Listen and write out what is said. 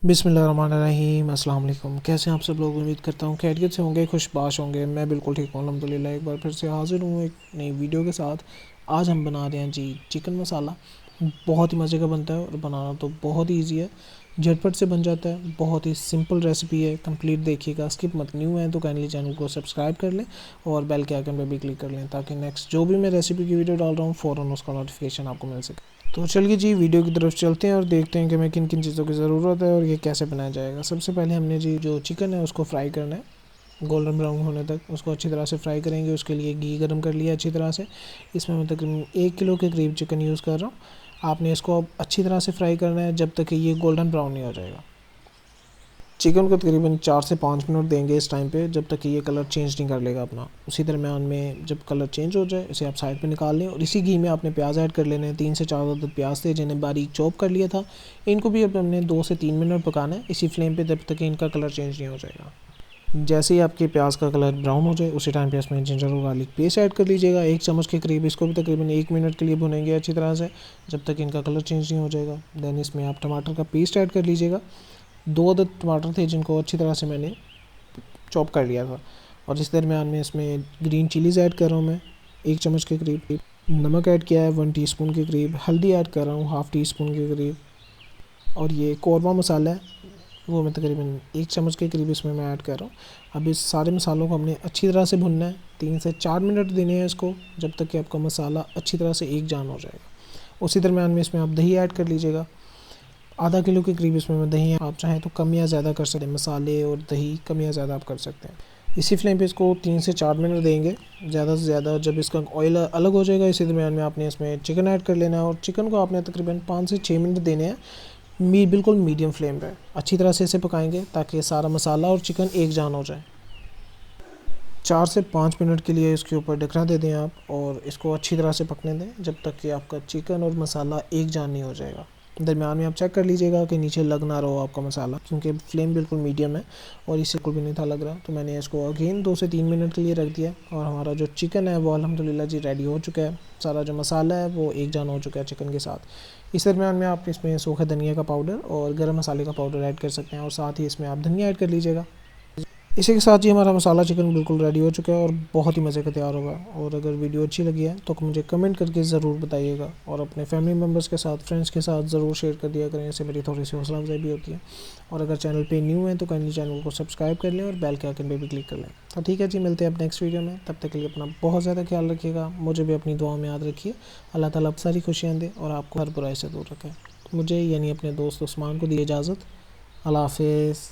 बिस्मिल्लाहिर्रहमानिर्रहीम। अस्सलाम वालेकुम। कैसे हैं आप सब लोग? उम्मीद करता हूँ खैरियत से होंगे, खुशबाश होंगे। मैं बिल्कुल ठीक हूँ अल्हम्दुलिल्लाह। एक बार फिर से हाज़िर हूँ एक नई वीडियो के साथ। आज हम बना रहे हैं जी चिकन मसाला। बहुत ही मज़े का बनता है और बनाना तो बहुत ही ईजी है, झटपट से बन जाता है। बहुत ही सिंपल रेसिपी है, कंप्लीट देखिएगा, स्किप मत। न्यू है तो काइंडली चैनल को सब्सक्राइब कर लें और बेल के आइकन पर भी क्लिक कर लें ताकि नेक्स्ट जो भी मैं रेसिपी की वीडियो डाल रहा हूँ फ़ौरन उसका नोटिफिकेशन आपको मिल सके। तो चलिए जी वीडियो की तरफ चलते हैं और देखते हैं कि मैं किन किन चीज़ों की ज़रूरत है और ये कैसे बनाया जाएगा। सबसे पहले हमने जी जो चिकन है उसको फ्राई करना है गोल्डन ब्राउन होने तक। उसको अच्छी तरह से फ्राई करेंगे। उसके लिए घी गर्म कर लिया अच्छी तरह से। इसमें मैं तकरीबन 1 किलो के करीब चिकन यूज़ कर रहा हूँ। आपने इसको अब अच्छी तरह से फ्राई करना है जब तक कि ये गोल्डन ब्राउन नहीं हो जाएगा। चिकन को तकरीबन 4 से 5 मिनट देंगे इस टाइम पे, जब तक कि ये कलर चेंज नहीं कर लेगा अपना। उसी दरमियान में जब कलर चेंज हो जाए इसे आप साइड पे निकाल लें और इसी घी में आपने प्याज ऐड कर लेने हैं। 3 से 4 अदद प्याज थे जिन्हें बारीक चॉप कर लिया था। इनको भी अब हमने 2 से 3 मिनट पकाना है इसी फ्लेम पे जब तक कि इनका कलर चेंज नहीं हो जाएगा। जैसे ही आपके प्याज का कलर ब्राउन हो जाए उसी टाइम पे इसमें जिंजर और गार्लिक पेस्ट ऐड कर लीजिएगा 1 चम्मच के करीब। इसको भी तकरीबन 1 मिनट के लिए भुनेंगे अच्छी तरह से जब तक इनका कलर चेंज नहीं हो जाएगा। देन इसमें आप टमाटर का पेस्ट ऐड कर लीजिएगा। 2 अदद टमाटर थे जिनको अच्छी तरह से मैंने चॉप कर लिया था। और इस दरमियान में इसमें ग्रीन चिलीज़ ऐड कर रहा हूँ मैं 1 चम्मच के करीब। नमक ऐड किया है 1 टीस्पून के करीब। हल्दी ऐड कर रहा हूँ हाफ़ टी स्पून के करीब। और ये कौरमा मसाला है वो मैं तकरीबन 1 चम्मच के करीब इसमें मैं ऐड कर रहा हूँ। अब इस सारे मसालों को हमने अच्छी तरह से भुनना है। 3 से 4 मिनट देने हैं इसको जब तक कि आपका मसाला अच्छी तरह से एक जान हो जाएगा। उसी दरमियान में इसमें आप दही ऐड कर लीजिएगा। आधा किलो के करीब इसमें मैं दही है। आप चाहें तो कम या ज़्यादा कर सकते हैं, मसाले और दही कम या ज़्यादा आप कर सकते हैं। इसी फ्लेम पे इसको 3 से 4 मिनट देंगे ज़्यादा से ज़्यादा। जब इसका ऑयल अलग हो जाएगा इसी दरमियान में आपने इसमें चिकन ऐड कर लेना है और चिकन को आपने तकरीबन 5 से 6 मिनट देने हैं बिल्कुल मीडियम फ्लेम पे। अच्छी तरह से इसे पकाएंगे ताकि सारा मसाला और चिकन एक जान हो जाए। 4 से 5 मिनट के लिए इसके ऊपर ढकना दे दें आप और इसको अच्छी तरह से पकने दें जब तक कि आपका चिकन और मसाला एक जान नहीं हो जाएगा। दरमियान में आप चेक कर लीजिएगा कि नीचे लग ना रहा हो आपका मसाला, क्योंकि फ्लेम बिल्कुल मीडियम है और इससे बिल्कुल भी नहीं था लग रहा। तो मैंने इसको अगेन 2 से 3 मिनट के लिए रख दिया और हमारा जो चिकन है वो अल्हम्दुलिल्लाह जी रेडी हो चुका है। सारा जो मसाला है वो एक जान हो चुका है चिकन के साथ। इस दरमियान में आप इसमें सूखे धनिया का पाउडर और गर्म मसाले का पाउडर ऐड कर सकते हैं और साथ ही इसमें आप धनिया ऐड कर लीजिएगा। इसी के साथ ही हमारा मसाला चिकन बिल्कुल रेडी हो चुका है और बहुत ही मज़े का तैयार होगा। और अगर वीडियो अच्छी लगी है तो मुझे कमेंट करके ज़रूर बताइएगा और अपने फैमिली मेम्बर्स के साथ, फ्रेंड्स के साथ ज़रूर शेयर कर दिया करें। इससे मेरी थोड़ी सी हौसला अफजाई भी होती है। और अगर चैनल पे न्यू है तो काइंडली चैनल को सब्सक्राइब कर लें और बेल के आइकन पे भी क्लिक कर लें। तो ठीक है जी, मिलते हैं अब नेक्स्ट वीडियो में। तब तक के लिए अपना बहुत ज़्यादा ख्याल रखिएगा। मुझे भी अपनी दुआ में याद रखिए। अल्लाह ताला आप सारी खुशियाँ दे और आपको हर बुराई से दूर रखें। मुझे यानी अपने दोस्त उस्मान को दी इजाज़त। अल्लाह हाफ़िज़।